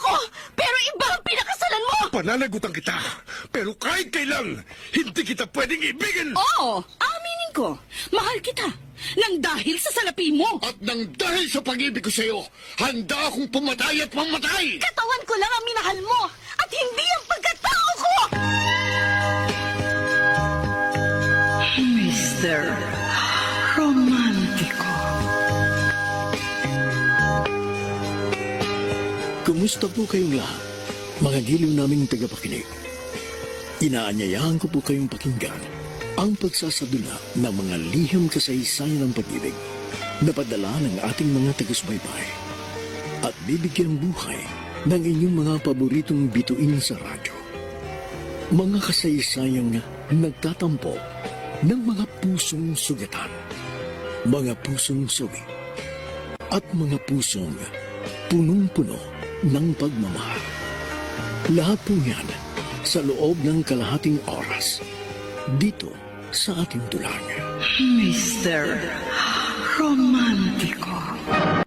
ako, pero iba ang pinakasalan mo! Pananagutan kita, pero kahit kailan, hindi kita pwedeng ibigin! Oo, aminin ko. Mahal kita. Nang dahil sa salapi mo. At nang dahil sa pag-ibig ko sa'yo, handa akong pumatay at mamatay! Katawan ko lang ang minahal mo at hindi ang pagkatao ko! Mr. Romantico. Kumusta po kayong lahat, mga giliw naming tagapakinig? Inaanyayahan ko po kayong pakinggan ang pagsasadula ng mga liham kasaysayan ng pag-ibig na padala ng ating mga tagus-baybay at bibigyan buhay ng inyong mga paboritong bituin sa radyo. Mga kasaysayang nagtatampo ng mga pusong sugatan, mga pusong suwi, at mga pusong punong-puno ng pagmamahal. Lahat po yan sa loob ng kalahating oras dito sa ating tulang. Mr. Romantico.